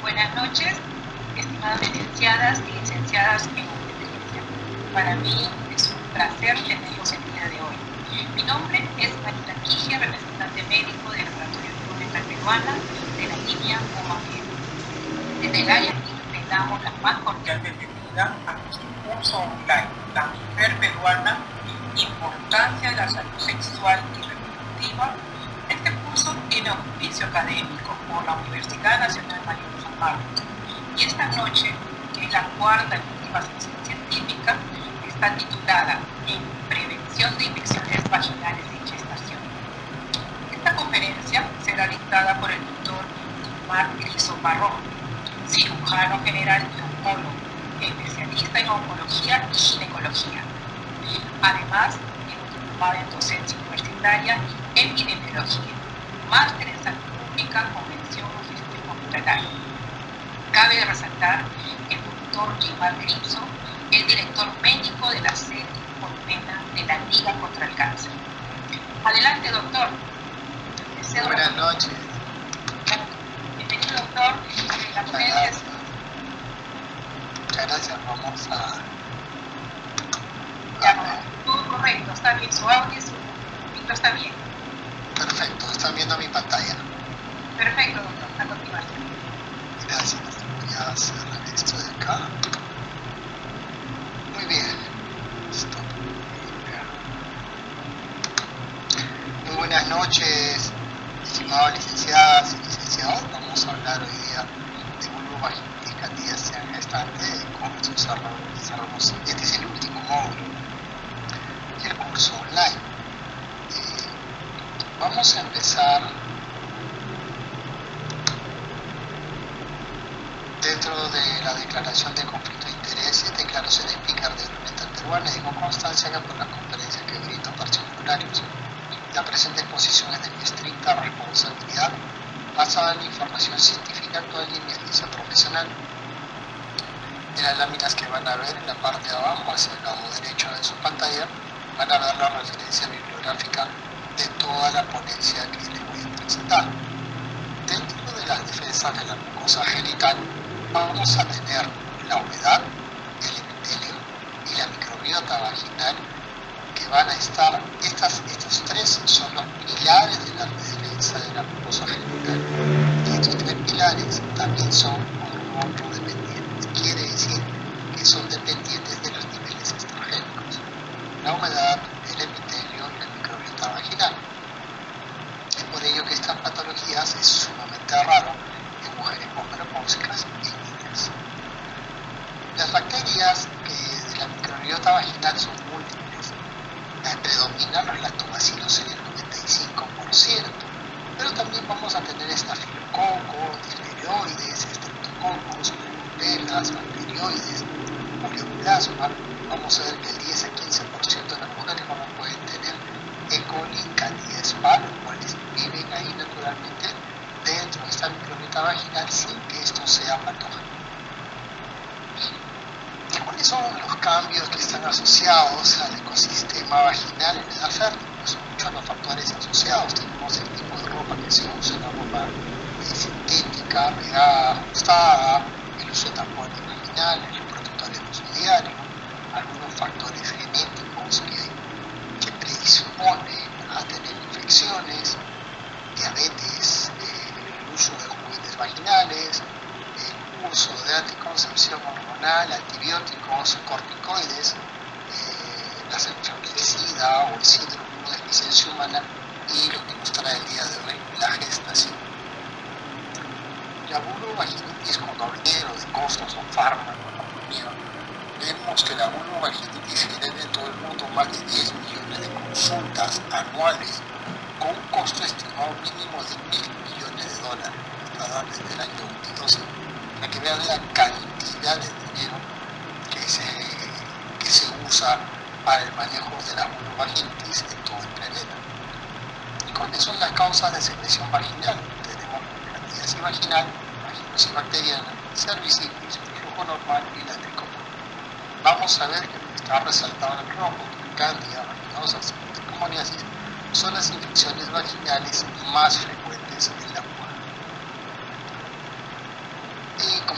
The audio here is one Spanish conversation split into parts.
Buenas noches, estimadas licenciadas y licenciadas en obstetricia. Para mí es un placer tenerlos el día de hoy. Mi nombre es Marita Quigia, representante médico del Laboratorio Clínica Peruana de la línea OMAGER. Desde el área le damos la más cordial bienvenida a nuestro curso online, La Mujer Peruana, Importancia de la Salud Sexual y Reproductiva. Este curso tiene auspicio académico por la Universidad Nacional Mayor de San Marcos. Y esta noche, que es la cuarta y última sesión científica, está titulada En Prevención de Infecciones Vaginales en Gestación. Esta conferencia será dictada por el doctor Omar Criso Barrón, cirujano general y oncólogo, especialista en oncología y ginecología. Además, tiene un diplomado en docencia universitaria y epidemiología, máster en salud pública con mención logística hospitalaria. Cabe resaltar que el doctor Omar Criso es director médico de la sede colmena de la Liga contra el Cáncer. Adelante, doctor. Buenas noches. Bienvenido, doctor. La ponencia es... Muchas gracias. Vamos a... Todo correcto, está bien. Su audio y su micro está bien. Perfecto. Están viendo mi pantalla. Perfecto, doctor. A continuación. Gracias. Voy a cerrar esto de acá. Muy bien. Listo. Muy buenas noches, estimados licenciadas y licenciados. Vamos a hablar hoy día de vulvovaginitis candidiasis en gestante. Con esto cerramos. Este es el último módulo del curso online. Vamos a empezar dentro de la declaración de conflicto de interés. Esta declaración explica reglamento peruano y digo constancia que por las conferencias que brindan particulares. La presente exposición es de mi estricta responsabilidad, basada en la información científica actual y en mi experiencia profesional. En las láminas que van a ver en la parte de abajo, hacia el lado derecho de su pantalla, van a ver la referencia bibliográfica de toda la ponencia que les voy a presentar. Dentro de las defensas de la mucosa genital, vamos a tener la humedad, el epitelio y la microbiota vaginal, que van a estar, estos tres son los pilares de la defensa de la mucosa genital. Y estos tres pilares también son hormonodependientes, quiere decir que son dependientes de los niveles estrogénicos. La humedad, el epitelio y la microbiota vaginal. Es por ello que estas patologías es sumamente raro en mujeres posmenopáusicas y en niñas. Las bacterias de la microbiota vaginal son múltiples. Predominan los lactobacilos en el 95%, pero también vamos a tener estafilococos, difteroides, estreptococos, velas, bacterioides, ureoplasma. Vamos a ver que el 10 a 15% de las mujeres pueden tener E. coli, candida spal, los cuales viven ahí naturalmente dentro de esta microbiota vaginal sin que esto sea patógeno. ¿Cuáles son los cambios que están asociados al ecosistema vaginal en la edad fértil? Pues son muchos los factores asociados. Tenemos el tipo de ropa que se usa, la ropa sintética, regada, ajustada, el uso de tampones vaginales, los protectores de uso diario, algunos factores genéticos que predisponen a tener infecciones, diabetes, el uso de juguetes vaginales, el uso de anticoncepción hormonal, antibióticos, corticoides, las enfermedades del SIDA o el síndrome de inmunodeficiencia humana y lo que nos trae el día de hoy, la gestación. La vulvovaginitis con doblero de costos o fármacos, vemos que la vulvovaginitis genera en todo el mundo más de 10 millones de consultas anuales con un costo estimado mínimo de $1.000 millones, está desde el año 2012, para que vean la cantidad de dinero que se usa para el manejo de la vulvovaginitis en todo el planeta. ¿Y cuáles son las causas de secreción vaginal? Tenemos la candidiasis vaginal, vaginosis bacteriana, cervicitis, flujo normal y la tricomona. Vamos a ver que lo que está resaltado en el rojo, cándida, vaginosa, tricomoniasis, son las infecciones vaginales más frecuentes en la mujer.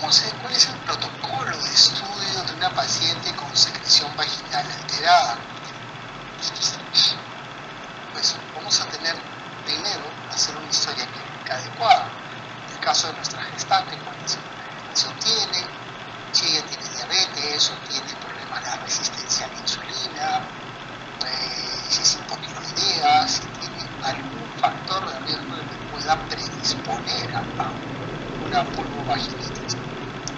vamos a ver cuál es el protocolo de estudio de una paciente con secreción vaginal alterada. Pues vamos a tener primero hacer una historia clínica adecuada. En el caso de nuestra gestante, cuánta secreción tiene, si ella tiene diabetes o tiene problemas de resistencia a la insulina, si es hipotiroidea, si tiene algún factor de riesgo que pueda predisponer a una vulvovaginitis.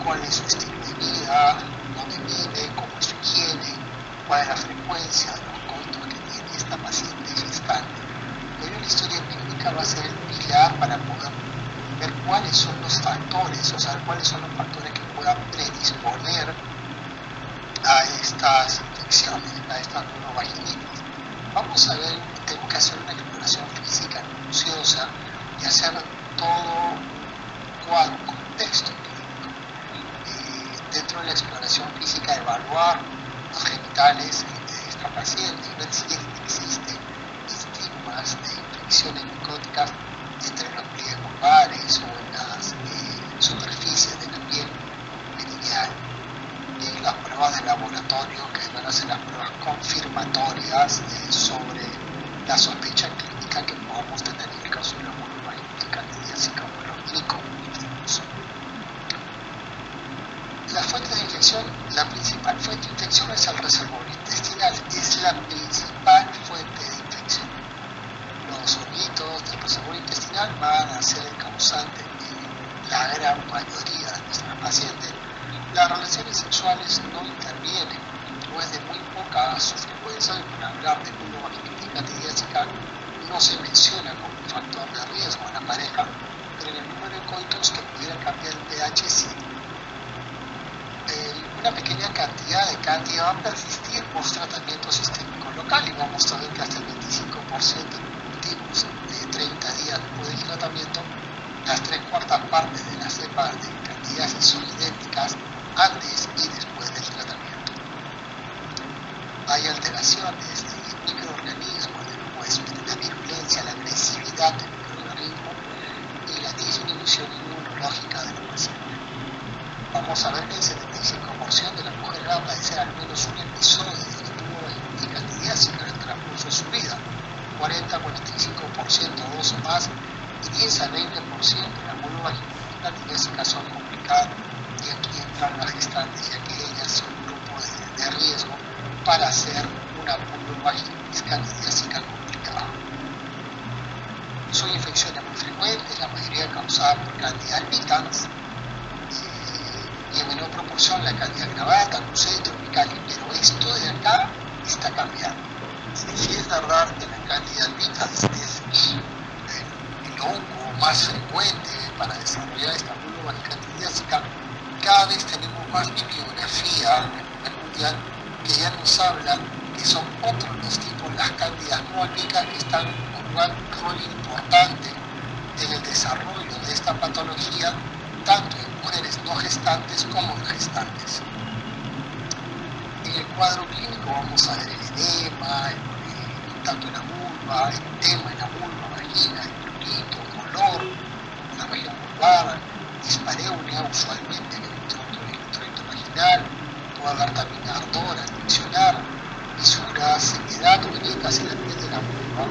¿Cuál es su estilo de vida? ¿Dónde vive? ¿Cómo es su higiene? ¿Cuál es la frecuencia de los coitos que tiene esta paciente gestante? Pero la historia clínica va a ser el pilar para poder ver cuáles son los factores, o sea, cuáles son los factores que puedan predisponer a estas infecciones, a esta vulvovaginitis. Vamos a ver, tengo que hacer una exploración física minuciosa y hacer todo cuadro, contexto clínico. Dentro de la exploración física, evaluar los genitales de esta paciente y ver si existen estigmas de infecciones micóticas entre los pliegues vulvares o en las superficies de la piel perineal. Y las pruebas de laboratorio, que van a ser las pruebas confirmatorias sobre la sospecha clínica que podamos tener en el caso de la vulvovaginitis candidiásica o los glicomitricus. La fuente de infección, la principal fuente de infección es el reservorio intestinal, es la principal fuente de infección. Los honguitos del reservorio intestinal van a ser el causante en la gran mayoría de nuestras pacientes. Las relaciones sexuales no intervienen, o es de muy poca su frecuencia, y por hablar de vulvovaginitis candidiásica no se menciona como un factor de riesgo a la pareja, pero en el número de coitos que pudiera cambiar el pH sí. Una pequeña cantidad de cándida va a persistir post tratamiento sistémico local y vamos a ver que hasta el 25% en los últimos 30 días después del tratamiento, las 3/4 partes de las cepas de candidiasis son idénticas antes y después del tratamiento. Hay alteraciones de microorganismos del huésped, la virulencia, la agresividad del microorganismo y la disminución inmunológica de la paciente. Vamos a ver que el 75% de las mujeres va a padecer al menos un episodio de vulvovaginitis candidiásica en el transcurso de su vida, 40-45% dos o más, y 10 a 20% de las vulvovaginitis candidiásicas son complicadas, y aquí entran las gestantes, ya que ellas son un grupo de riesgo para hacer una vulvovaginitis candidiásica complicada. Son infecciones muy frecuentes, la mayoría causada por Candida albicans, y en menor proporción la Candida gravata, Lucei, tropicalis, pero esto de acá está cambiando. Si es verdad que la Candida albicans es el hongo más frecuente para desarrollar esta vulvovaginitis candidiásica, cada vez tenemos más bibliografía a nivel mundial que ya nos habla que son otros los tipos, las cándidas no albicans, que están jugando un rol importante en el desarrollo de esta patología, tanto en mujeres no gestantes como en gestantes. En el cuadro clínico vamos a ver el edema, tanto en la vulva, el edema en la vulva, vagina, el prurito, dolor en la región vulvar, dispareunia usualmente en el introito vaginal, puede haber también ardor al friccionar, fisuras, sequedad o grietas en la piel de la vulva,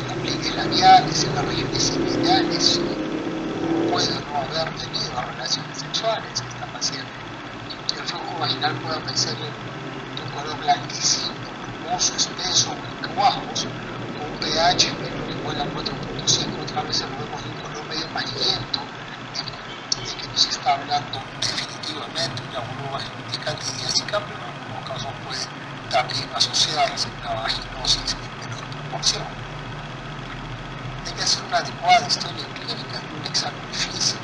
en los pliegues labiales, en las regiones seminales. Puede no haber tenido relaciones sexuales esta paciente. El flujo vaginal puede aparecer de un color blanquecino, brumoso, espeso o en cuajos, con un pH menor o igual a 4.5. Otra vez vemos de un color medio amarillento, de que nos está hablando definitivamente una vulvovaginitis candidiásica, pero en algunos casos puede también asociarse a una vaginosis en menor proporción. Hay que hacer una adecuada historia clínica y un examen físico.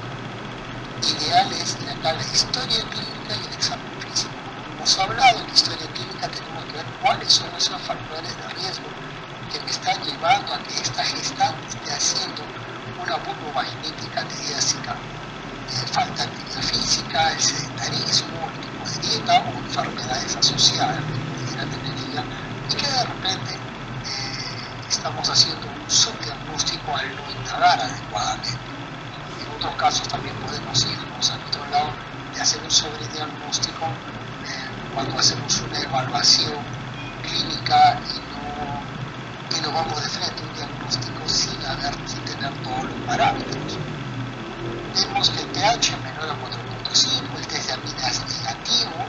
Ideal es acá la historia clínica y el examen físico. Como hemos hablado, en la historia clínica tenemos que ver cuáles son esos factores de riesgo que me están llevando a que esta gestante esté haciendo una vulvovaginitis candidiásica. Falta de actividad física, el sedentarismo, el tipo de dieta o enfermedades asociadas que pudiera tener ella, y que de repente estamos haciendo un subdiagnóstico al no indagar adecuadamente. En un otros casos también podemos irnos al otro lado de hacer un sobrediagnóstico cuando hacemos una evaluación clínica y no vamos de frente a un diagnóstico sin tener todos los parámetros. Vemos que el pH menor a 4.5, el test de aminas negativo,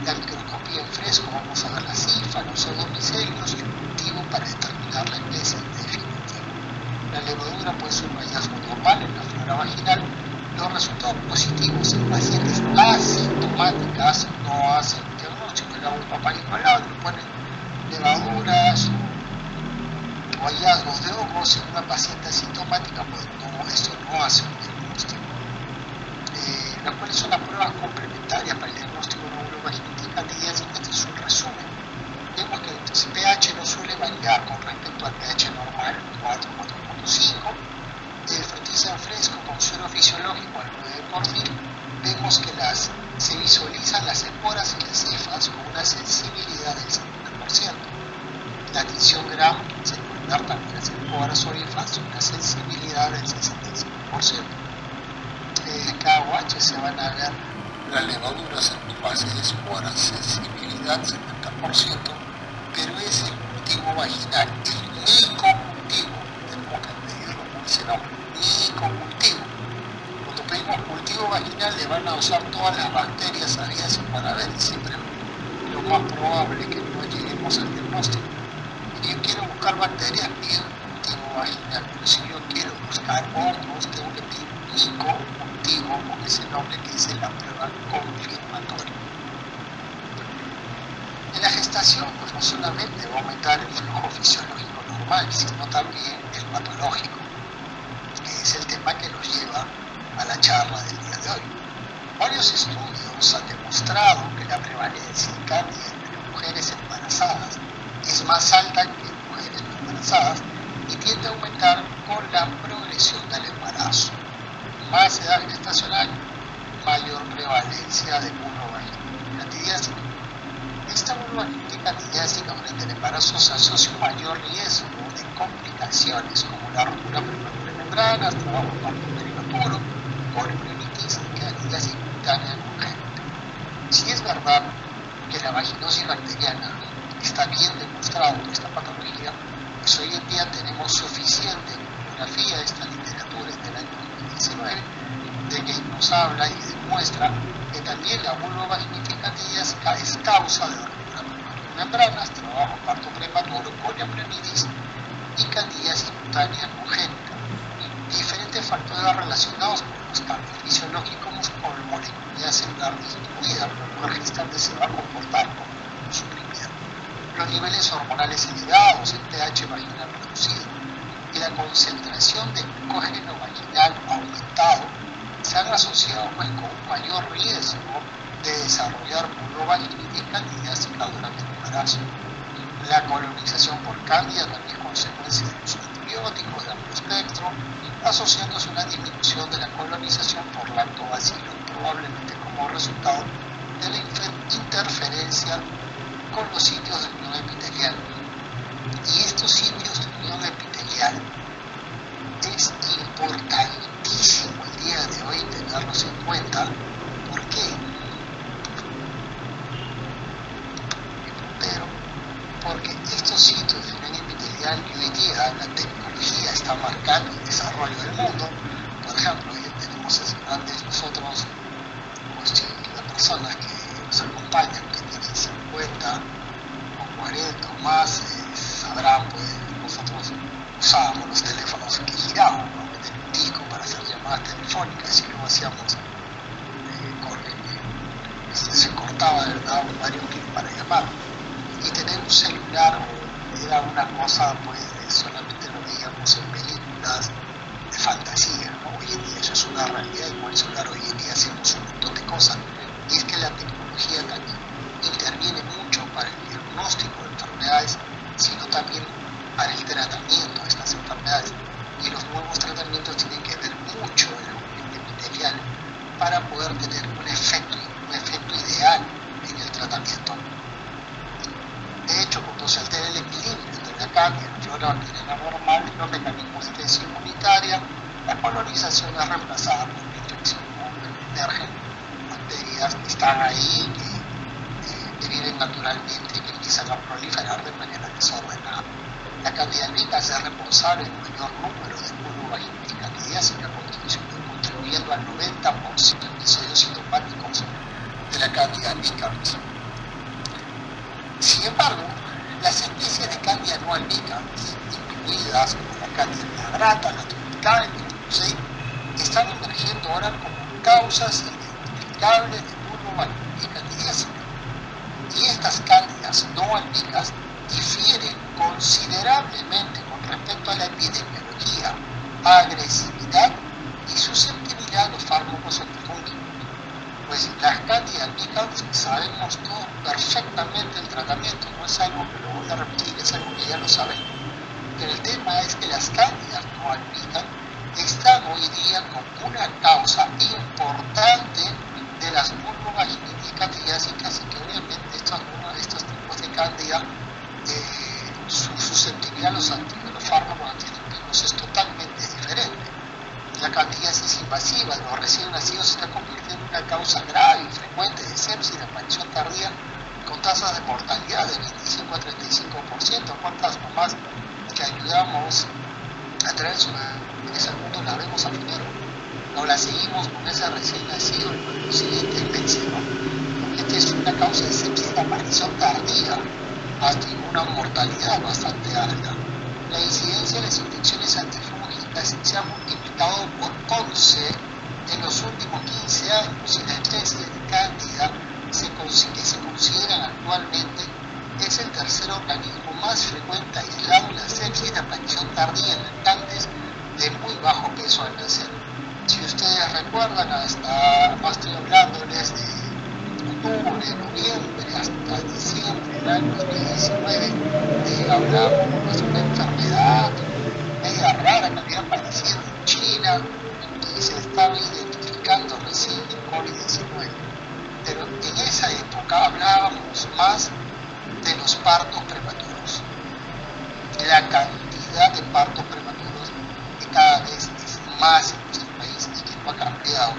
la microscopía en fresco, vamos a ver la cifra, los odomicelios y el cultivo para determinar la especie definitiva. La levadura puede ser un hallazgo normal en la flora vaginal. Los resultados positivos en pacientes asintomáticas no hacen un diagnóstico, le hago un papá Nicolau, le ponen levaduras o hallazgos de hongos en una paciente asintomática, pues no, esto no hace un diagnóstico. ¿Cuáles son las pruebas complementarias para el diagnóstico de una vulvovaginitis candidiasis? Este es un resumen. Vemos que el pH no suele variar con respecto al pH normal, 4, 4.5. Fertiliza en fresco con suero fisiológico al 9%. Vemos que se visualizan las esporas y las cifras con una sensibilidad del 70%. La tinción Gram se puede dar también las esporas o cifras una sensibilidad del 65%. KOH se van a ver las levaduras en fase de esporas, sensibilidad 70%, pero es el cultivo vaginal, el único cultivo, tenemos que pedirlo por ese nombre, único cultivo. Cuando pedimos cultivo vaginal le van a usar todas las bacterias habidas para ver, siempre lo más probable es que no lleguemos al diagnóstico. Si yo quiero buscar bacterias, pido un cultivo vaginal, pero si yo quiero buscar hongos, tengo que pedir único cultivo con ese nombre que dice la prueba confirmatoria. En la gestación, pues no solamente va a aumentar el flujo fisiológico normal, sino también el patológico, que es el tema que nos lleva a la charla del día de hoy. Varios estudios han demostrado que la prevalencia de cáncer entre mujeres embarazadas es más alta que en mujeres no embarazadas y tiende a aumentar con la progresión del embarazo. Más edad gestacional, mayor prevalencia de vulvovaginitis candidiásica. Esta vulvovaginitis candidiásica durante el embarazo se asocia a un mayor riesgo de complicaciones como la rotura prematura de membranas, trabajo parto prematuro, poliomelitis y candidiasis cutánea congénita. Si es verdad que la vaginosis bacteriana está bien demostrado por esta patología, pues hoy en día tenemos suficiente bibliografía de esta literatura del año 2019 de que nos habla y demuestra que también la vulvovaginitis candidiásica es causa de rotura prematura de membranas, trabajo parto prematuro, poliomelitis y candidiasis cutánea congénita. Diferentes factores relacionados con los cambios fisiológicos con molecular celular disminuida, la mujer gestante se va a comportar como suprimida. Los niveles hormonales elevados, el pH vaginal reducido y la concentración de glucógeno vaginal aumentado se han asociado pues, con un mayor riesgo de desarrollar vulvovaginitis candidiásica durante el embarazo. La colonización por cándida también es consecuencia del uso de antibióticos de amplio espectro, asociándose a una disminución de la colonización por lactobacillus, probablemente como resultado de la interferencia con los sitios de unión epitelial. Y estos sitios de unión epitelial es importantísimo el día de hoy tenerlos en cuenta. ¿Por qué? Porque estos sitios de unión epitelial que hoy día la tecnología está marcando el desarrollo del mundo. Por ejemplo, hoy tenemos antes nosotros, pues, las personas que nos acompañan, que tienen 50 o 40 o más, sabrán, pues nosotros usábamos los teléfonos que giraban, ¿no? Que tenían un disco para hacer llamadas telefónicas y luego hacíamos se cortaba, ¿verdad? Varios clics para llamar. Y tener un celular era una cosa, pues solamente lo veíamos en películas de fantasía, ¿no? Hoy en día eso es una realidad, y con el celular hoy en día hacemos un montón de cosas. Y es que la tecnología también interviene mucho para el diagnóstico de enfermedades, sino también para el tratamiento de estas enfermedades. Y los nuevos tratamientos tienen que ver mucho en la unión epitelial para poder tener un efecto ideal en el tratamiento. De hecho, cuando se altera el equilibrio entre la cándida y la flora bacteriana normal, los mecanismos de defensa inmunitaria, la colonización es causada por una infección, ¿no? Emergen bacterias que están ahí, que viven naturalmente y que empiezan a proliferar de manera desordenada. La Candida albicans es responsable del mayor número de vulvovaginitis candidiásica, contribuyendo al 90% de episodios sintomáticos de la Candida albicans. Sin embargo, las especies de Candida no albicans, incluidas como la Candida glabrata, la tropical y la Tusei, están emergiendo ahora como causas identificables de vulvovaginitis candidiásica. Y estas cándidas no albicans difieren considerablemente con respecto a la epidemiología, agresividad y susceptibilidad a los fármacos antifúngicos. Pues las Candida albicans sabemos todos perfectamente el tratamiento, no es algo que lo voy a repetir, es algo que ya lo saben. Pero el tema es que las Cándidas no albicans están hoy día como una causa importante de las vulvovaginitis candidiásicas y que obviamente estos tipos de Cándida, su susceptibilidad a los fármacos antifúngicos es totalmente diferente. La candidiasis invasiva de los recién nacidos se está convirtiendo en una causa grave y frecuente de sepsis y de aparición tardía con tasas de mortalidad de 25 a 35%. ¿Cuántas mamás que ayudamos a traer sus bebés al mundo las vemos a futuro? No las seguimos con ese recién nacido en los siguientes meses, ¿no? Porque esta es una causa de sepsis de aparición tardía hasta una mortalidad bastante alta. La incidencia de las infecciones antifúngicas se ha multiplicado por 11 en los últimos 15 años y la especie de Cándida que se consideran actualmente es el tercer organismo más frecuente aislado en la sepsis de aparición tardía en lactantes de muy bajo peso al nacer. Si ustedes recuerdan, estoy hablándoles de octubre, noviembre, hasta diciembre del año 2019, hablábamos de una enfermedad media rara que había aparecido en China y se estaba identificando recién el COVID-19. Pero en esa época hablábamos más de los partos prematuros. La cantidad de partos prematuros que cada vez es más en nuestro país y que no ha cambiado.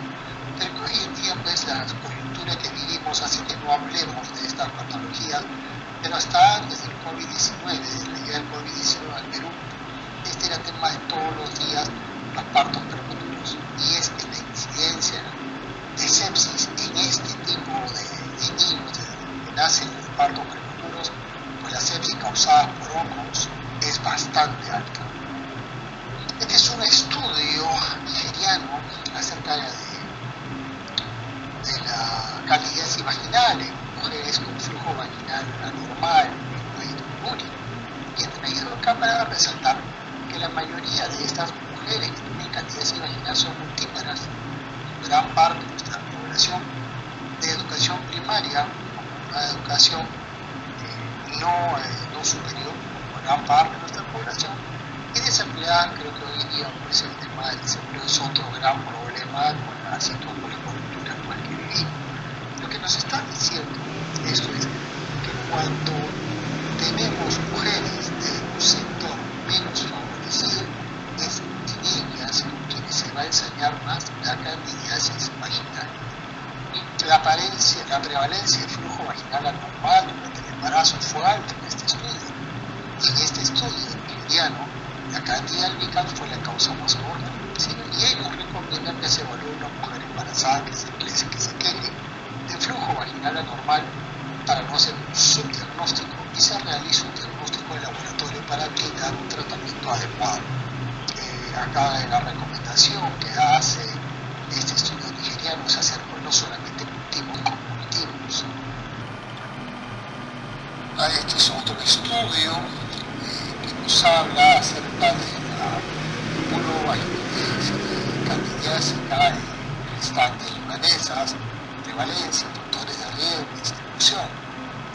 Pero que hoy en día pues la coyuntura que vivimos hace que no hablemos de estas patologías, pero hasta antes del COVID-19, desde la llegada del COVID-19 al Perú, este era tema de todos los días, los partos prematuros. Y es que la incidencia de sepsis en este tipo de niños que nacen en partos prematuros, pues la sepsis causada por hongos es bastante alta. Este es un estudio nigeriano acerca de la candidiasis vaginal en mujeres con flujo vaginal anormal y he traído acá para resaltar que la mayoría de estas mujeres que tienen candidiasis vaginal son multíparas. Gran parte de nuestra población de educación primaria, una educación no superior, como gran parte de nuestra población, y desempleada. Creo que hoy en día pues, el tema del desempleo es otro gran problema con la situación, con la coyuntura actual que vivimos. Lo que nos está diciendo esto es que cuando tenemos mujeres de un sector menos favorecido, es en ellas con quienes se va a enseñar más la candidiasis vaginal. La prevalencia de flujo vaginal anormal durante el embarazo fue alta en este estudio. Y en este estudio nigeriano, la Candida albicans fue la causa más gorda. ¿Sí? Y ellos recomiendan que se evalúe una mujer embarazada que se queje de flujo vaginal anormal para no hacer un subdiagnóstico y se realiza un diagnóstico de laboratorio para brindar un tratamiento adecuado. Acá en la recomendación que hace este estudio nigeriano es hacer no solamente cultivos con cultivos. Este es otro estudio que nos habla acerca de la vulvovaginitis candidiásica en gestantes libanesas, prevalencia, factores de riesgo y distribución.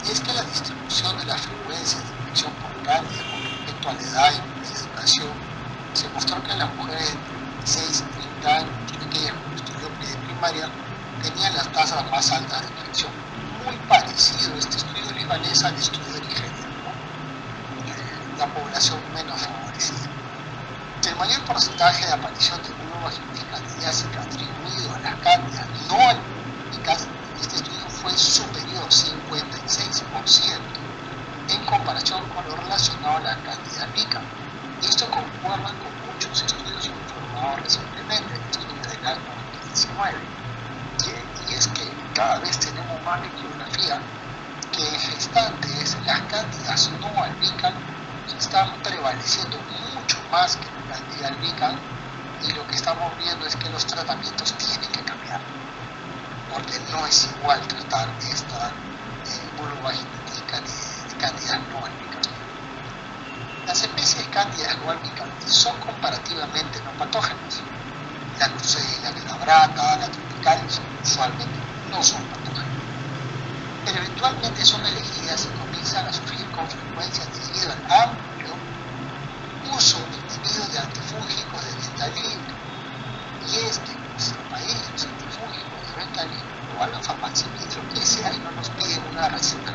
Y es que la distribución de la frecuencia de infección por cándida con respecto a la edad y la educación se mostró que las mujeres de 6 y 30 años tienen que ir con estudio primaria tenían las tasas más altas de infección. Muy parecido este estudio libanés al estudio de Nigeria, ¿no? La población menos favorecida. El mayor porcentaje de aparición de vulvovaginitis candidiásica candidiásica atribuido a las cándidas no albicans, este estudio fue superior, 56%, en comparación con lo relacionado a la cándida albicans. Y esto concuerda con muchos estudios informados recientemente, estudios del año 2019. Y es que cada vez tenemos más bibliografía que en gestantes las cándidas no albicans están prevaleciendo mucho más que la cándida albicans, y lo que estamos viendo es que los tratamientos tienen que cambiar, porque no es igual tratar esta vulvovaginitis de cándidas no albicans. Las especies de cándidas no albicans son comparativamente no patógenas. La Klebsiella, la glabrata, la tropicalis usualmente no son patógenas, pero eventualmente son elegidas y comienzan a sufrir con frecuencia debido al amplio uso indebido de antifúngicos de venta libre. Y es que en nuestro país los antifúngicos de venta libre no van a la farmacia lo que sea y no nos piden una receta.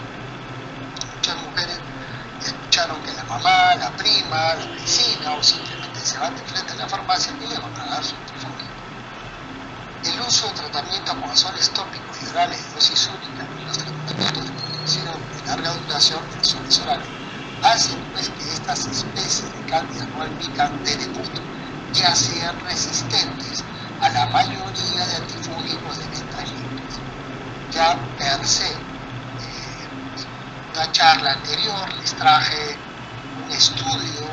Muchas mujeres escucharon que la mamá, la prima, la vecina o simplemente se van de frente a la farmacia y le van a dar su antifúngico. El uso de tratamientos con azoles tópicos y orales de dosis única y los tratamientos de protección de larga duración de azoles orales hacen pues que estas especies de cándidas no albicans de debut ya sean resistentes a la mayoría de antifúngicos de venta libre. Ya per se, en una charla anterior les traje un estudio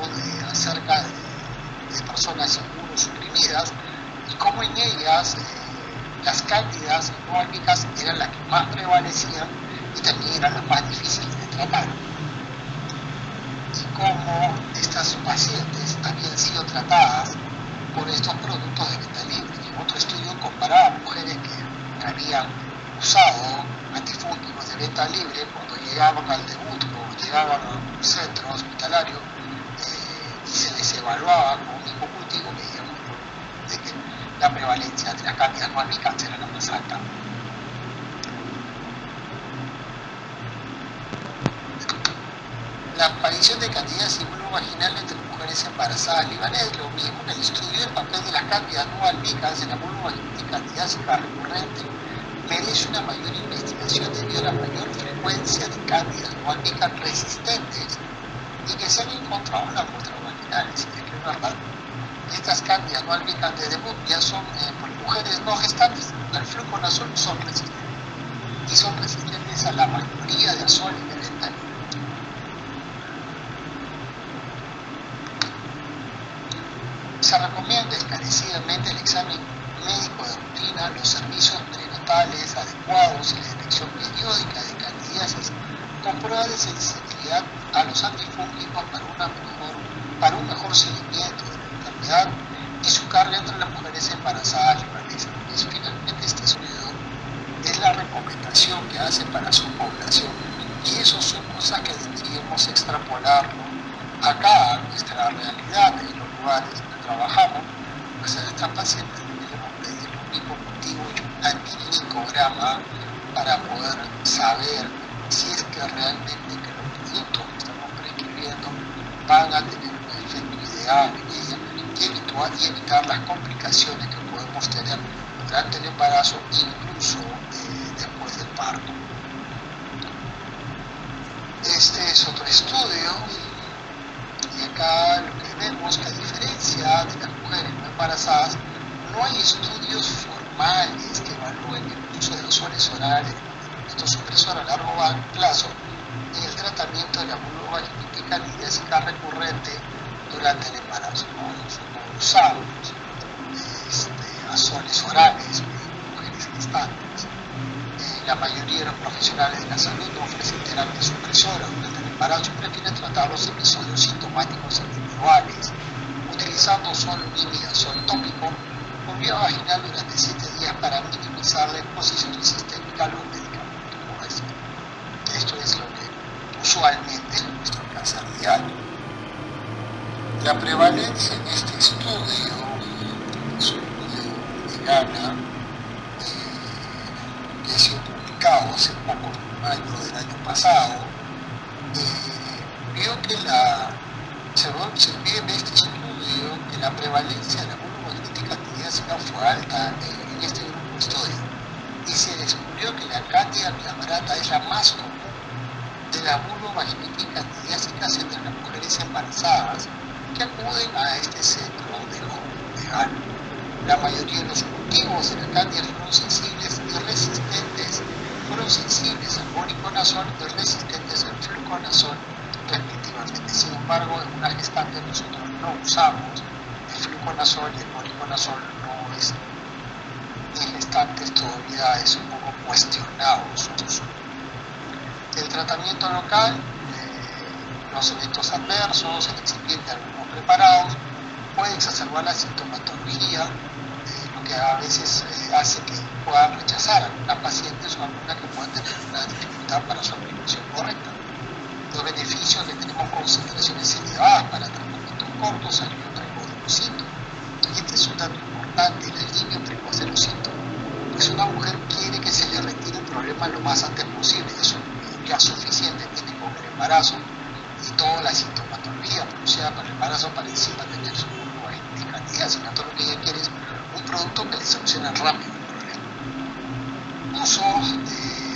acerca de personas inmunosuprimidas y cómo en ellas las cándidas no albicans eran las que más prevalecían y también eran las más difíciles de tratar. Y cómo estas pacientes habían sido tratadas por estos productos de venta libre. En otro estudio comparaba mujeres que habían usado antifúngicos de venta libre cuando llegaban al debut o llegaban a un centro hospitalario y se les evaluaba con un mismo cultivo, veíamos de que la prevalencia de las cándidas no albicans era la más alta. La aparición de candidiasis vulvovaginal entre mujeres embarazadas libanesas es lo mismo. En el estudio del papel de las cándidas no albicans en la vulvovaginitis candidiásica recurrente merece una mayor investigación debido a la mayor frecuencia de cándidas no albicans resistentes y que se han encontrado en las muestras vaginales. Es que es verdad, estas cándidas no albicans de debut ya son por mujeres no gestantes al fluconazol son resistentes y son resistentes a la mayoría de azoles de venta libre. Se recomienda encarecidamente el examen médico de rutina, los servicios prenatales adecuados y la detección periódica de candidiasis con pruebas de sensibilidad a los antifúngicos para un mejor seguimiento de la enfermedad y su carga entre las mujeres embarazadas libanesas. Y finalmente este estudio es la recomendación que hace para su población, y eso son cosas que deberíamos extrapolarlo acá a nuestra realidad en los lugares donde trabajamos. Pues a nuestras pacientes debemos pedir un mismo cultivo y un antimicograma para poder saber si es que realmente que los productos que estamos prescribiendo van a tener un efecto ideal en ella y evitar las complicaciones que podemos tener durante el embarazo, incluso después del parto. Este es otro estudio, y acá lo que vemos que a diferencia de las mujeres no embarazadas, no hay estudios formales que evalúen el uso de azoles orales, estos supresores a largo plazo, en el tratamiento de la vulvovaginitis candidiásica recurrente durante el embarazo. No usamos azoles orales en mujeres gestantes. La mayoría de los profesionales de la salud no ofrecen terapia supresora durante el embarazo y prefieren tratar los episodios sintomáticos individuales, utilizando solo un imidazol tópico por vía vaginal durante 7 días para minimizar la exposición sistémica a los medicamentos. Como decía, esto es lo que usualmente en nuestro cáncer diario. La prevalencia en este estudio, de Ghana, que ha sido publicado hace poco, en mayo del año pasado, vio que se ve en este estudio que la prevalencia de la vulvovaginitis candidiásica candidíaca fue alta en este grupo de estudio y se descubrió que la cándida glabrata es la más común de la vulvovaginitis candidíacas entre las mujeres embarazadas que acuden a este centro de lo legal. La mayoría de los cultivos de la cándida fueron sensibles al voriconazol y resistentes al fluconazol respectivamente. Sin embargo, en una gestante nosotros no usamos el fluconazol y el voriconazol no es en gestantes, todavía es un poco cuestionado su uso. El tratamiento local, los eventos adversos, el excipiente de algunos preparados, puede exacerbar la sintomatología, lo que a veces hace que puedan rechazar a algunas pacientes o algunas que puedan tener una dificultad para su aplicación correcta. Los beneficios que tenemos concentraciones elevadas para tratamientos cortos, alivio precoz de los síntomas. Y este es un dato importante, el alivio precoz de los síntomas. Pues una mujer quiere que se le retire el problema lo más antes posible, eso ya suficiente tiene con el embarazo y toda la sintomatología producida por el embarazo para encima tener su vulvovaginitis candidíaca. Todo lo que ella quiere es un producto que le solucione rápido el problema. Uso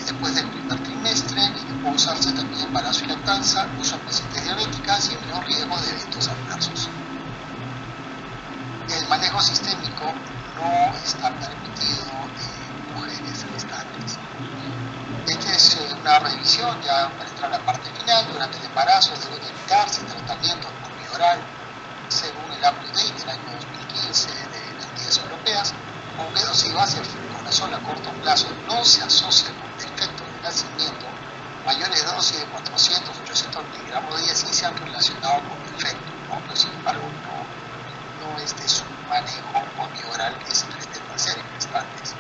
después del primer trimestre, y puede usarse también embarazo y lactancia, uso en pacientes diabéticas y menor riesgo de eventos adversos. El manejo sistémico no está permitido en mujeres gestantes. Esta es una revisión ya para entrar a la parte final. Durante el embarazo debe evitarse tratamiento por vía oral según el update del año 2015 de las guías europeas, aunque dosivas el fluconazol a corto plazo no se asocia con defectos de nacimiento. Mayores dosis de 400 o 800 miligramos de día sí se han relacionado con defectos, ¿no? Pero sin embargo no es de su manejo por vía oral que se pretende hacer en gestantes.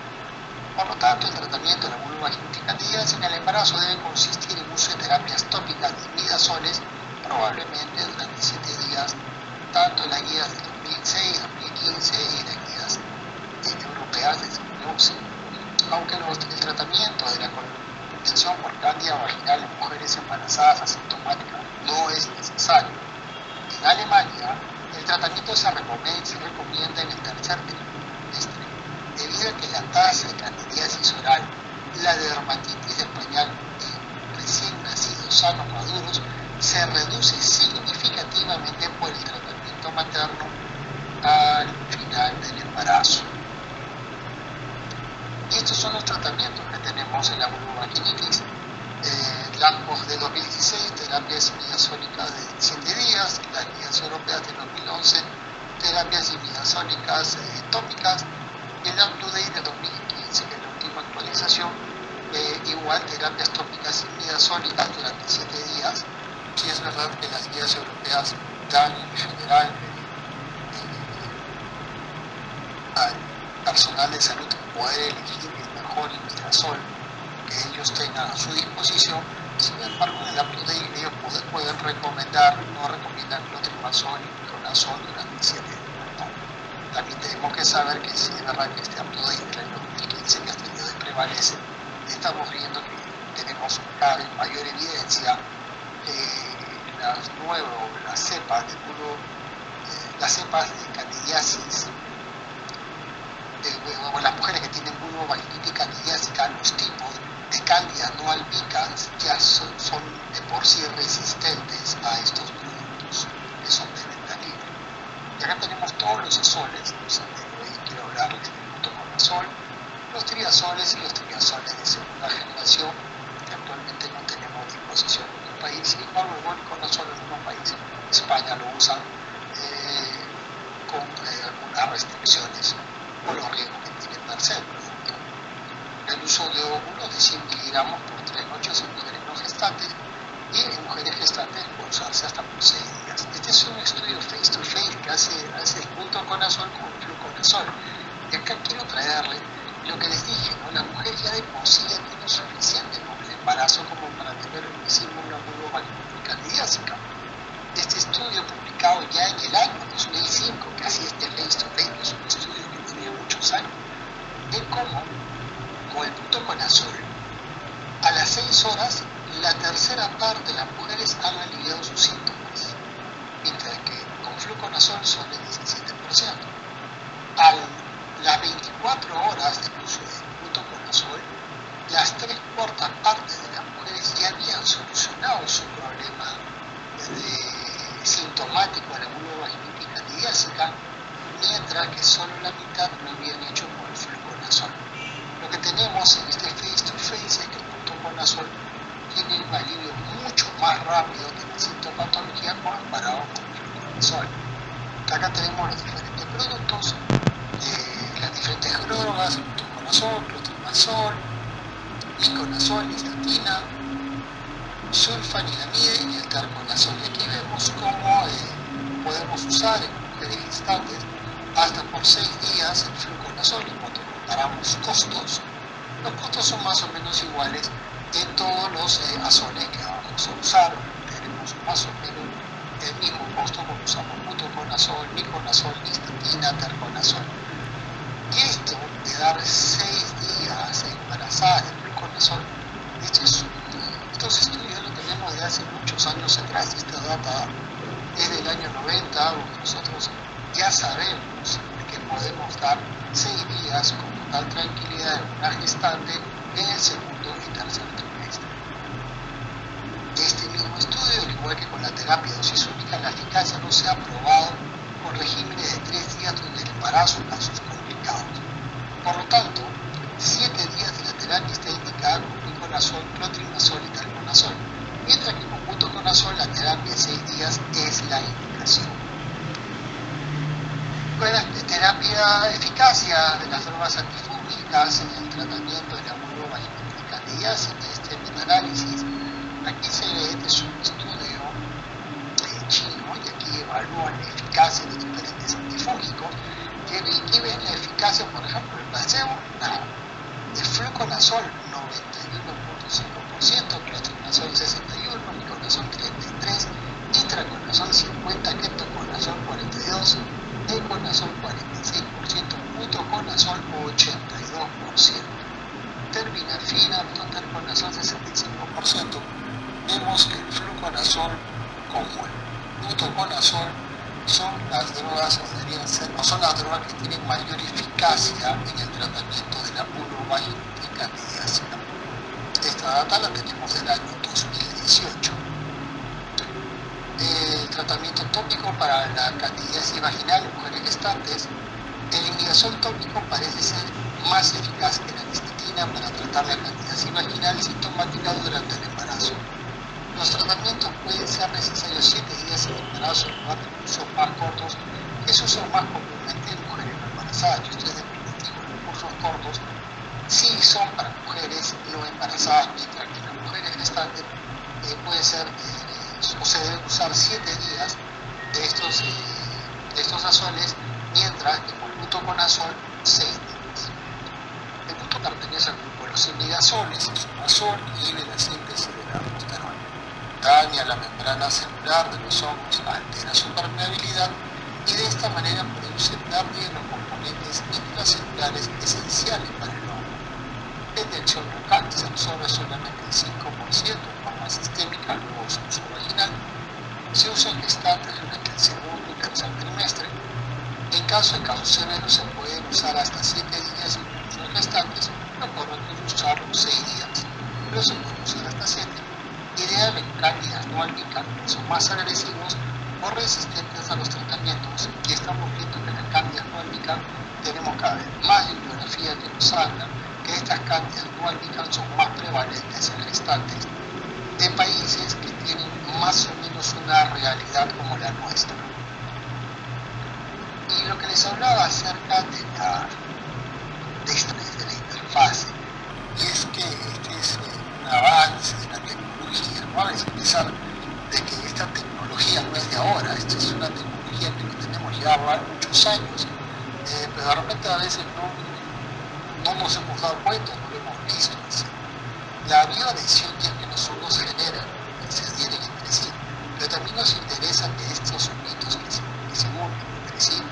Por lo tanto, el tratamiento de la vulvovaginitis candidíaca en el embarazo debe consistir en uso de terapias tópicas de imidazoles, probablemente durante 7 días, tanto en las guías de 2006, 2015 y las guías europeas de 2011. Aunque el tratamiento de la colonización por cándida vaginal en mujeres embarazadas asintomáticas no es necesario. En Alemania, el tratamiento se recomienda en el tercer trimestre, debido a que la tasa de candidiasis oral, la dermatitis del pañal en recién nacidos sanos maduros, se reduce significativamente por el tratamiento materno al final del embarazo. Y estos son los tratamientos que tenemos en la vulvovaginitis. LAMPOS de 2016, terapias imidazónicas de 7 días, las guías europeas de 2011, terapias imidazónicas tópicas, y el UpToDate de 2015, que es la última actualización, igual terapias tópicas imidazónicas durante 7 días. Sí es verdad que las guías europeas dan en general al personal de salud poder elegir el mejor imidazol que ellos tengan a su disposición. Sin embargo, en el UpToDate ellos pueden recomendar, no recomiendan clotrimazol y clonazol durante 7 días. También tenemos que saber que si es verdad que este UpToDate del año 2015 que hasta el día de hoy prevalece, estamos viendo que tenemos cada vez mayor evidencia las cepas de candidiasis, las mujeres que tienen vulvovaginitis candidíaca, los tipos de cándida no albicans ya son de por sí resistentes a estos productos que son de venta libre. Y acá tenemos todos los azoles, hoy quiero hablarles del fluconazol, los triazoles y los triazoles de segunda generación que actualmente no tenemos a disposición en el país. Sin embargo, el voriconazol en algunos países, España lo usan con algunas restricciones por los riesgos que tiene per se el producto. El uso de óvulos de 100 miligramos por 3 noches en mujeres no gestantes y en mujeres gestantes puede usarse hasta por 6 días. Este es un estudio face to face que hace el fluconazol con fluconazol. Y acá quiero traerle lo que les dije, ¿no? La mujer ya de por sí ya tiene suficiente con el embarazo como para tener una vulvovaginitis candidíaca. Este estudio publicado ya en el año 2005, que así este face to face, que es un estudio que tiene muchos años, de cómo con el fluconazol a las 6 horas la tercera parte de las mujeres han aliviado sus síntomas, mientras que con fluconazol son el 17%. Al las 24 horas del uso de fluconazol, las 3/4 partes de las mujeres ya habían solucionado su problema sintomático de la vulvovaginitis candidiásica, mientras que solo la mitad lo habían hecho con el fluconazol. Lo que tenemos en este face-to-face es que el fluconazol tiene un alivio mucho más rápido de la sintomatología comparado con el fluconazol. Acá tenemos los diferentes productos, las diferentes drogas, el fluconazol, clotrimazol, miconazol, histatina, sulfanilamide y el terconazol. Y aquí vemos cómo podemos usar en mujeres gestantes hasta por 6 días el fluconazol. Y cuando comparamos costos, los costos son más o menos iguales en todos los azoles que vamos a usar. Tenemos más o menos el mismo costo cuando usamos fluconazol, miconazol, histatina, terconazol. Y esto de dar 6 días embarazadas de fluconazol, estos estudios los tenemos de hace muchos años atrás. Esta data es del año 90, donde nosotros ya sabemos que podemos dar 6 días con total tranquilidad en una gestante en el segundo y tercer trimestre. Este mismo estudio, al igual que con la terapia dosis única, la eficacia no se ha probado con regímenes de 3 días donde el embarazo en casos complicados. Por lo tanto, 7 días de la terapia está indicada con fluconazol, clotrimazol y terconazol, mientras que con fluconazol la terapia de 6 días es la indicación. Bueno, terapia eficacia de las drogas antifúngicas en el tratamiento de la vulvovaginitis candidiásica, este metaanálisis. Aquí se ve, este es un estudio chino, y aquí evalúan la eficacia de diferentes antifúngicos. Y aquí ven la eficacia, por ejemplo, el placebo, de fluconazol 91.5%, clotrimazol 61%, miconazol 33%, itraconazol 50%, ketoconazol 42%, deconazol 46%, fluconazol 82%, terbinafina, terconazol 65%. Vemos que el fluconazol como el fluconazol son las drogas, o son las drogas que tienen mayor eficacia en el tratamiento de la vulvovaginitis candidiásica. Esta data la tenemos del año 2018. El tratamiento tópico para la candidiasis vaginal en mujeres gestantes, el imidazol tópico parece ser más eficaz que la histatina para tratar la candidiasis vaginal sintomática durante el embarazo. Los tratamientos pueden ser necesarios 7 días en el embarazo en lugar de cursos más cortos, que se usan más comúnmente en mujeres no embarazadas. Esto es definitivo. Los cursos cortos sí son para mujeres no embarazadas, mientras que las mujeres gestantes puede ser o se deben usar 7 días de estos azoles, mientras que con fluconazol 6 días. El punto pertenece al grupo de los imidazoles, azol, inhibe la síntesis de la aldosterona. Daña la membrana celular de los hongos, altera su permeabilidad y de esta manera produce pérdida de los componentes intracelulares esenciales para el hongo. En dirección local se absorbe solamente el 5% en forma sistémica, luego su uso vaginal. Se usa en gestantes durante el segundo y tercer trimestre. En caso de casos severos se pueden usar hasta 7 días incluso en gestantes, lo correcto es usarlos 6 días, pero se puede usar hasta 7. Ideal en cándidas no albicans, que son más agresivos o resistentes a los tratamientos, y estamos viendo que en las cándidas no albicans tenemos cada vez más bibliografía que nos habla que estas cándidas no albicans son más prevalentes en gestantes de países que tienen más o menos una realidad como la nuestra. Y lo que les hablaba acerca de la interfase, y es que este es un avance de la tecnología, ¿no? Es pensar de que esta tecnología no es de ahora, esta es una tecnología que lo tenemos ya muchos años, pero de repente a veces no nos hemos dado cuenta, no lo hemos visto. La bioadhesión ya que los hongos generan, que se adhieren entre sí, pero también nos interesa que estos honguitos que se unen entre sí,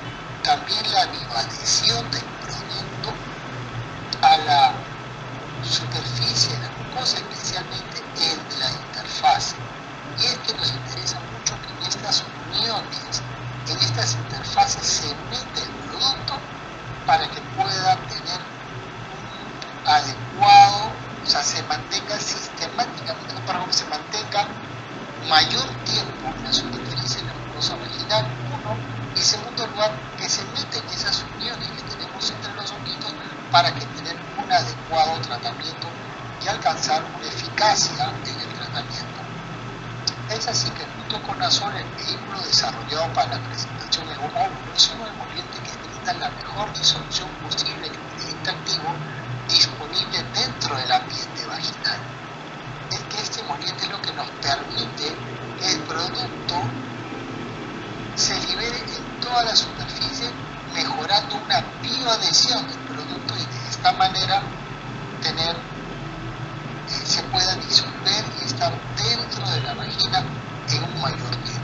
también la bioadhesión del producto a la superficie de la mucosa, especialmente en la interfase. Y es que nos interesa mucho que en estas uniones, en estas interfaces se mete el producto para que pueda adecuado, o sea, se mantenga sistemáticamente, no para que se mantenga mayor tiempo la superficie de la mucosa vaginal, uno, y en segundo lugar, que se meten esas uniones que tenemos entre los honguitos para que tener un adecuado tratamiento y alcanzar una eficacia en el tratamiento. Es así que junto con Azol, el vehículo desarrollado para la presentación de un óvulo es un emoliente que brinda la mejor disolución posible del ingrediente activo disponible dentro del ambiente vaginal. Es que este emoliente es lo que nos permite que el producto se libere en toda la superficie, mejorando una bioadhesión del producto y de esta manera se pueda disolver y estar dentro de la vagina en un mayor tiempo.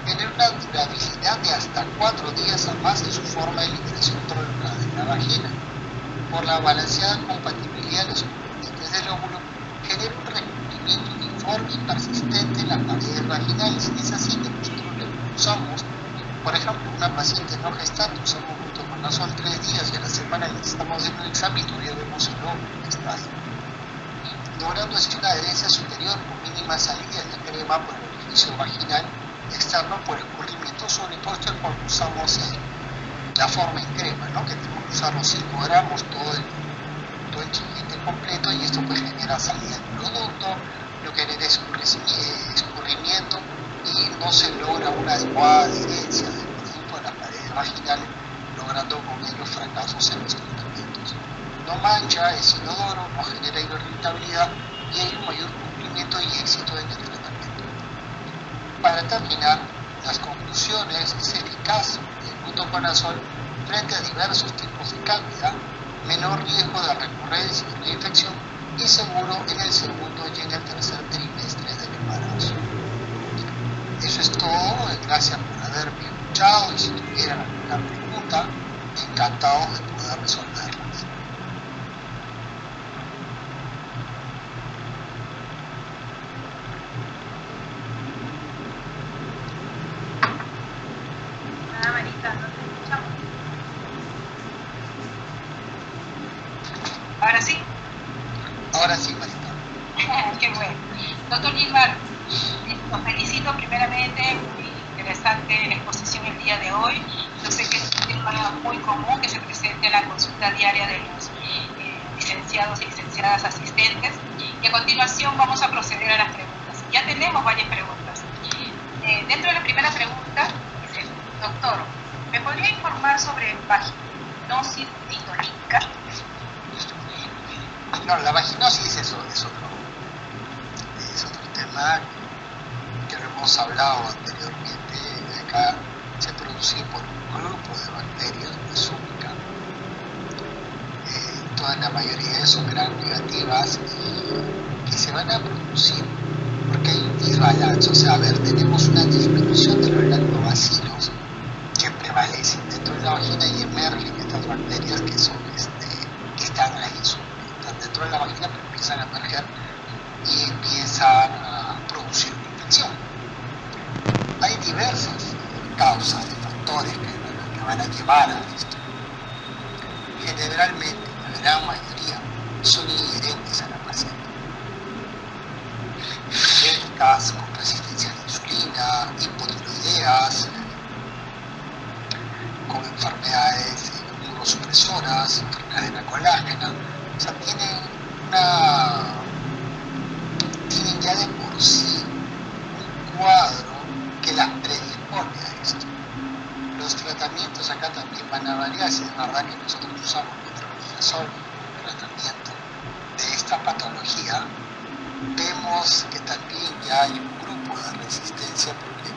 Tener una durabilidad de hasta 4 días a más en su forma de liberación prolongada de la vagina. Por la balanceada compatibilidad de los componentes del óvulo, genera un recubrimiento uniforme y persistente en las paredes vaginales. Es así que nosotros le usamos, por ejemplo, una paciente no gestante, usamos junto con Azol 3 días y a la semana le estamos haciendo un examen y todavía vemos el óvulo que está ahí, logrando así una adherencia superior con mínima salida de la crema por el orificio vaginal externo por escurrimiento sobrepuesto cuando usamos la forma en crema, ¿no? Que tenemos que usar los 5 gramos todo el chillete completo, y esto pues genera salida del producto, lo que genera escurrimiento y no se logra una adecuada adherencia del producto a las paredes vaginales, logrando con ello fracasos en los tratamientos. No mancha, es inodoro, no genera irritabilidad y hay un mayor cumplimiento y éxito en el tratamiento. Para terminar, las conclusiones: es eficaz el butoconazol frente a diversos tipos de cándida, menor riesgo de recurrencia y de infección y seguro en el segundo y en el tercer trimestre del embarazo. Eso es todo, gracias por haberme escuchado y si tuvieran alguna pregunta, encantado de poder resolverlas. Nada, Marita, no te escuchamos. ¿Ahora sí? Ahora sí, Marita. Qué bueno. Doctor Gilmar, los felicito primeramente, muy interesante la exposición el día de hoy. Yo sé que es un tema muy común que se presenta en la consulta diaria de los licenciados y licenciadas asistentes. Y a continuación vamos a proceder a las preguntas. Ya tenemos varias preguntas. Dentro de la primera pregunta, dice: doctor, ¿me podría informar sobre vaginosis titolítica? No, la vaginosis es otro tema que lo hemos hablado anteriormente. Acá se produce por un grupo de bacterias, no es única. Toda la mayoría son gram negativas y que se van a producir porque hay un desbalance. O sea, a ver, tenemos una disminución de los lactobacilos que prevalecen dentro de la vagina y emergen estas bacterias que son que están ahí, están dentro de la vagina, pero empiezan a emerger y empiezan a producir una infección. Hay diversas causas de factores que van a llevar a esto. Generalmente, la gran mayoría son inherentes a la paciente. Diabéticas, con resistencia a la insulina, hipotiroideas, con enfermedades inmunosupresoras, cadena colágena. O sea, tienen ya de por sí un cuadro que las predispone a esto. Los tratamientos acá también van a variar. Si es verdad que nosotros usamos metronidazol como tratamiento de esta patología, vemos que también ya hay un grupo de resistencia, porque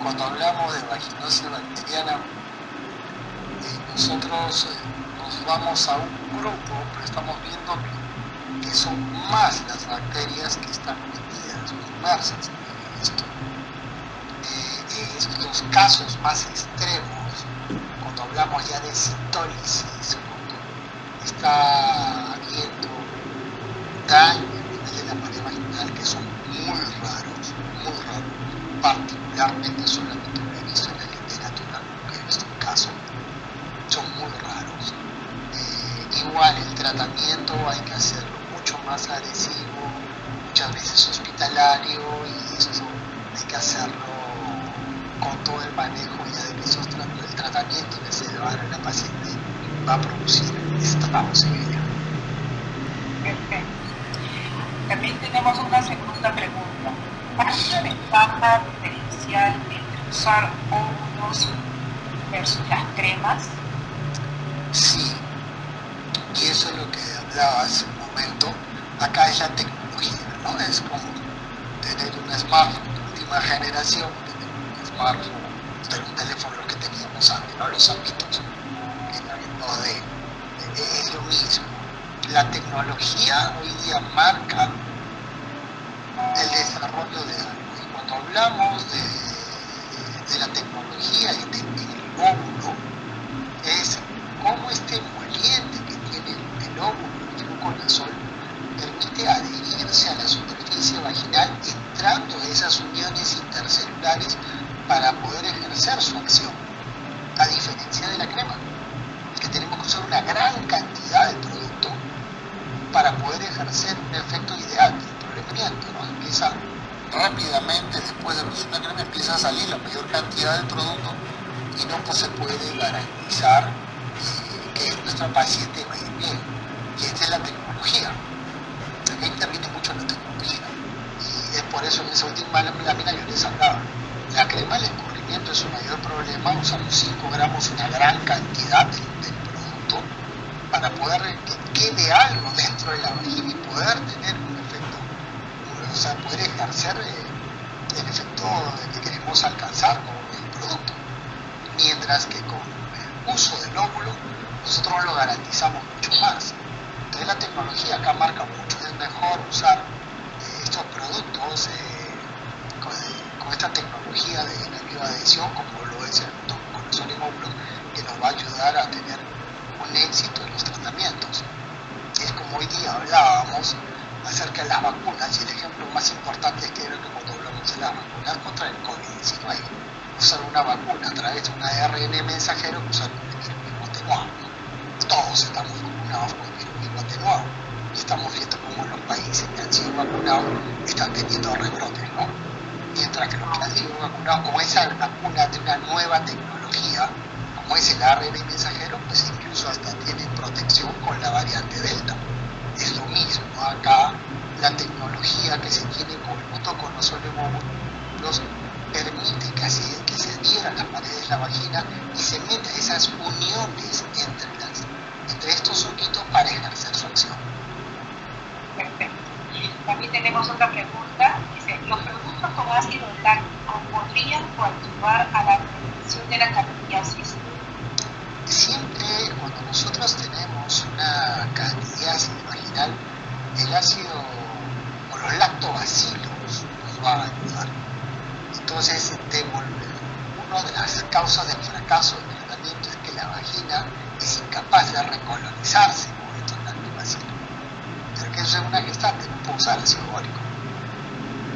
cuando hablamos de vaginosis bacteriana, nosotros nos vamos a un grupo, pero estamos viendo que son más las bacterias que están metidas o inmersas en esto. Estos casos más extremos, cuando hablamos ya de citólisis, cuando está habiendo daño a nivel de la pared vaginal, que son muy raros, particularmente solamente lo he visto en la literatura, nunca he visto un caso, son muy raros. Igual el tratamiento hay que hacerlo mucho más agresivo, muchas veces hospitalario, y esto hay que hacerlo con todo el manejo ya de que el tratamiento que se le va a dar a la paciente va a producir estragos en ella. Perfecto. También tenemos una segunda pregunta. ¿Hay una ventaja diferencial entre usar óvulos versus las cremas? Sí, y eso es lo que hablaba hace un momento. Acá es la tecnología, ¿no? Es como tener un smartphone de última generación, tener un smartphone, tener un teléfono lo que teníamos antes, ¿no? Los ámbitos, es lo mismo. La tecnología hoy día marca el desarrollo de algo, y cuando hablamos de la tecnología y del óvulo, es cómo este emoliente que tiene el óvulo, el fluconazol, permite adherirse a la superficie vaginal, entrando a esas uniones intercelulares para poder ejercer su acción, a diferencia de la crema, que tenemos que usar una gran cantidad de producto para poder ejercer un efecto ideal del prolongamiento, ¿no? Empieza rápidamente, después de usar una crema, empieza a salir la mayor cantidad del producto y no pues, se puede garantizar que nuestra paciente va a ir bien. Y esta es la tecnología. Aquí interviene mucho la tecnología. Y es por eso que en esa última lámina yo les hablaba. La crema, el escurrimiento es su mayor problema. Usamos 5 gramos, una gran cantidad del producto, para poder que quede algo dentro de la vagina y poder tener un efecto, o sea, poder ejercer el efecto que queremos alcanzar con el producto. Mientras que con el uso del óvulo, nosotros lo garantizamos mucho más. Entonces la tecnología acá marca mucho. Es mejor usar estos productos con esta tecnología de la bioadhesión, como lo es el fluconazol en óvulo, que nos va a ayudar a tener un éxito en los tratamientos. Es como hoy día hablábamos acerca de las vacunas, y el ejemplo más importante es que creo que cuando hablamos de las vacunas contra el COVID-19, usar una vacuna a través de un ARN mensajero que usar un virus atenuado. Todos estamos vacunados con virus atenuado, y estamos viendo cómo los países que han sido vacunados están teniendo rebrotes, ¿no? Mientras que los que han sido vacunados con esa vacuna de una nueva tecnología, como es el ARN mensajero, pues incluso hasta tienen protección con la variante Delta. Es lo mismo, ¿no? Acá la tecnología que se tiene con el fluconazol en óvulos permite que se adhieran las paredes de la vagina y se meta esas uniones entre estos honguitos para ejercer su acción. Perfecto. También tenemos otra pregunta. Dice, ¿los productos con ácido láctico podrían coadyuvar a la prevención de la candidiasis? Siempre cuando nosotros tenemos una candidiasis vaginal, el ácido o los lactobacilos nos va a ayudar. Entonces, una de las causas del fracaso del tratamiento es que la vagina es incapaz de recolonizarse con estos lactobacilos. Pero que eso es una gestante, no puedo usar ácido bórico.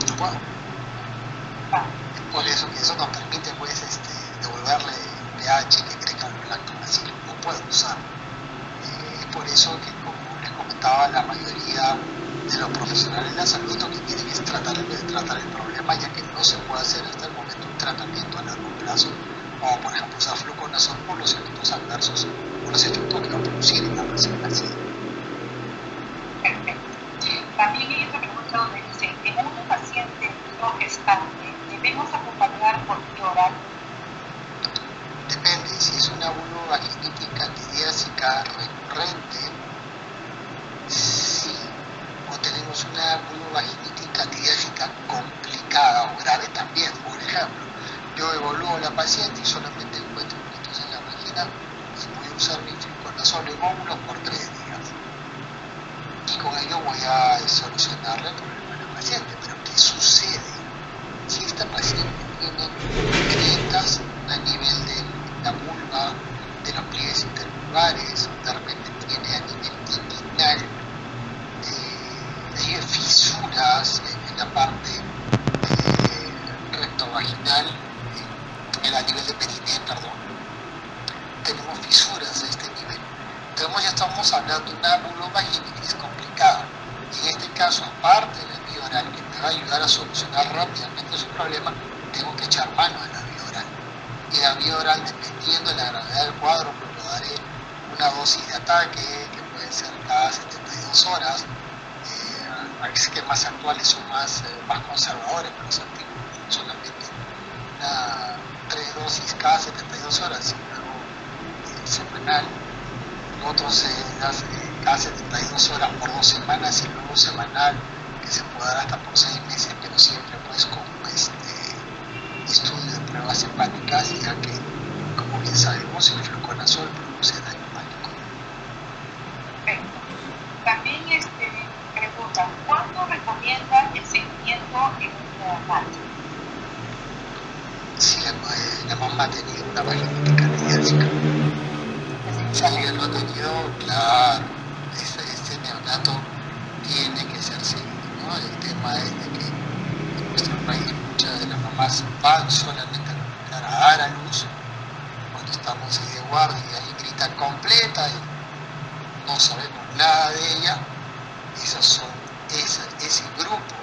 No puedo. Es por eso que eso nos permite pues, devolverle pH que crezcan los lactobacilos. No puedo usar. Es por eso que, como les comentaba, la mayoría de los profesionales de la salud lo que quieren es tratar el problema, ya que no se puede hacer hasta el momento un tratamiento a largo plazo, como por ejemplo usar fluconazol por los efectos adversos o los efectos que va a producir en la recién nacida. Perfecto. También hay otra pregunta donde dice, en un paciente no gestante, ¿debemos acompañar por vía oral? Depende, si es una vulvovaginitis candidiásica recurrente, sí, o tenemos una vulvovaginitis candidiásica complicada o grave también. Por ejemplo, yo evalúo a la paciente y solamente encuentro quistos en la vagina y voy a usar mi fluconazol en óvulos por 3 días. Y con ello voy a solucionarle el problema a la paciente. Pero ¿qué sucede si esta paciente tiene grietas a nivel de la vulva, de los pliegues intervulvares, de repente tiene a nivel inguinal, tiene fisuras en la parte rectovaginal, a nivel de perineo, perdón, tenemos fisuras a este nivel? Entonces ya estamos hablando de una aparte de la vía oral, que me va a ayudar a solucionar rápidamente su problema, tengo que echar mano a la vía oral. Y la vía oral, dependiendo de la gravedad del cuadro, pues le daré una dosis de ataque, que puede ser cada 72 horas. Esquemas actuales son más conservadores, pero los antiguos solamente una 3 dosis cada 72 horas, y luego semanal. Otros cada 72 horas por 2 semanas y luego semanal, que se puede dar hasta por 6 meses, pero siempre pues con estudio de pruebas hepáticas, ya que, como bien sabemos, el fluconazol produce daño hepático. Perfecto. También pregunta, ¿cuándo recomienda el seguimiento en un neonato? Si la mamá ha tenido una vaginitis candidiásica. Si él lo ha tenido, claro, este neonato tiene que ser seguido, ¿no? El tema es de que en nuestro país muchas de las mamás van solamente a dar a luz cuando estamos ahí de guardia y ahí gritan completa y no sabemos nada de ella. Ese grupo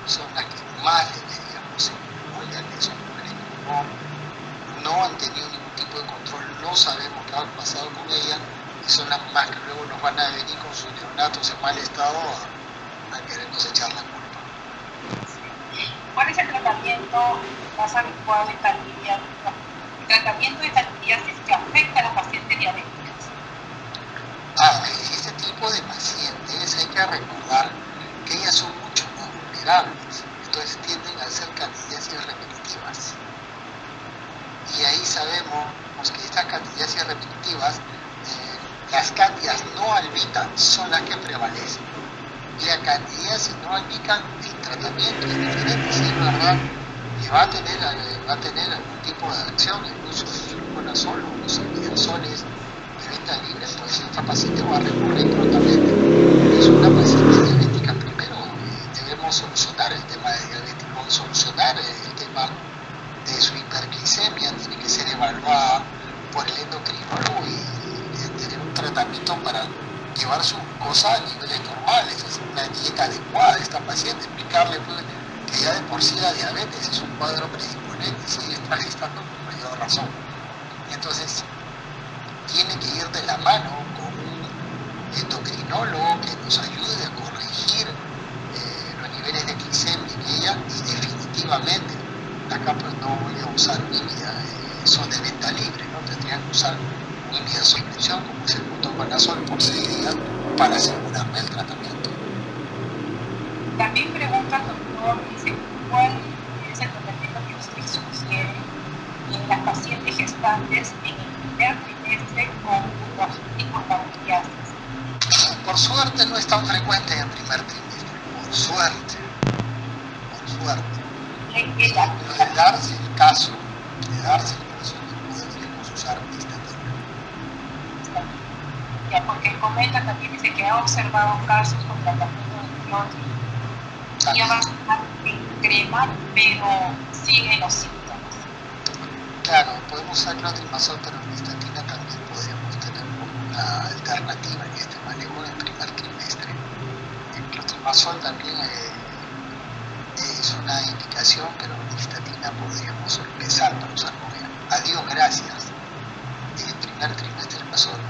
son las que más le deberíamos seguir, ¿no? Ya que son mujeres que no han tenido ningún tipo de control, no sabemos qué ha pasado con ella, y son las más que luego nos van a venir con sus neonatos en mal estado a querernos echar la culpa. ¿Cuál es el tratamiento más adecuado de candidiasis? El tratamiento de candidiasis que afecta a las pacientes diabéticas. Este tipo de pacientes hay que recordar que ellas son mucho más vulnerables, entonces tienden a ser candidiasis repetitivas. Y ahí sabemos que estas candidiasis repetitivas, las cándidas no albicans son las que prevalecen. Y la candidiasis no albicans, el tratamiento es diferente, sí, es verdad, que va a tener algún tipo de acción, el uso de fluconazol o los imidazoles de venta libre, pues esta paciente va a recurrir prontamente. Es una paciente diabética. Primero debemos solucionar el tema de diabético, solucionar el tema de su hiperglicemia, tiene que ser evaluada por el endocrinólogo y tener un tratamiento para llevar su glucosa a niveles normales, es una dieta adecuada a esta paciente, explicarle pues, que ya de por sí la diabetes es un cuadro predisponente, si está gestando con mayor razón. Entonces, tiene que ir de la mano con un endocrinólogo que nos ayude a corregir los niveles de glicemia en ella, y definitivamente acá pues no voy a usar Nimida, son de venta libre, ¿no? Tendrían que usar Nimida suspensión, como es el fluconazol por 6 días, para asegurarme el tratamiento. También pregunta el doctor, dice, ¿cuál es el tratamiento que usted sugiere en las pacientes gestantes en el primer trimestre con candidiasis? Por suerte no es tan frecuente en el primer trimestre, por suerte. De darse el caso, podríamos usar estatina. Ya, porque él comenta también, dice que ha observado casos con tratamiento de clotrimazol, ya va en crema, pero siguen los síntomas. Claro, podemos usar clotrimazol, pero en estatina también podríamos tener una alternativa en este manejo en el primer trimestre. El clotrimazol también es una indicación, pero en estatina podríamos empezar para usar con ella. A Dios gracias, en el primer trimestre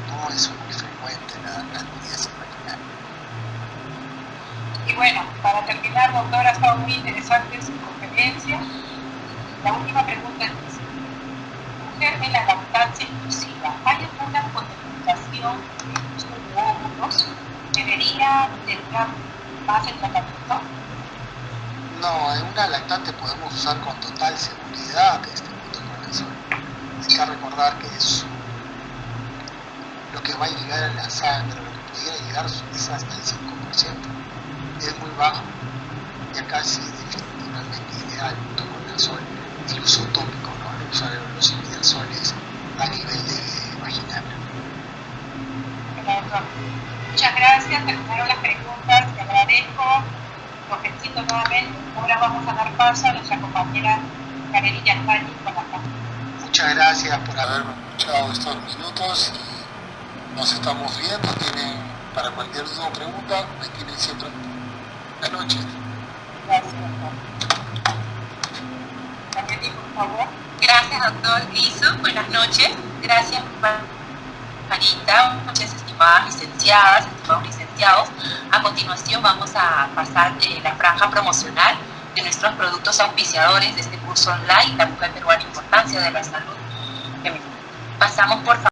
no es muy frecuente la candidiasis vaginal. Y bueno, para terminar, doctor, ha estado muy interesante su conferencia. La última pregunta es, mujer en la lactancia inclusiva, ¿hay alguna contraindicación de uso de óvulos? ¿Debería dedicar más el tratamiento? No, en una lactante podemos usar con total seguridad este fluconazol. Hay que recordar que lo que va a llegar a la sangre, lo que pudiera llegar es hasta el 5%. Es muy bajo, ya casi definitivamente ideal el fluconazol, el uso tópico, ¿no? El uso de los imidazoles a nivel de vaginal. Muchas gracias, terminaron las preguntas, te agradezco, lo felicito nuevamente. Ahora vamos a dar paso a nuestra compañera Kareli Yantani con la cámara. Muchas gracias por haberme escuchado estos minutos y nos estamos viendo. Tienen para cualquier duda o pregunta, me tienen siempre Buenas noches. Gracias, doctor. Danieli, por favor. Gracias, doctor Guiso. Buenas noches. Gracias, Marita. Buenas noches, estimadas licenciadas, estimados licenciados. A continuación vamos a pasar la franja promocional de nuestros productos auspiciadores de este curso online, La Mujer Peruana, Importancia de la Salud. Pasamos, por favor.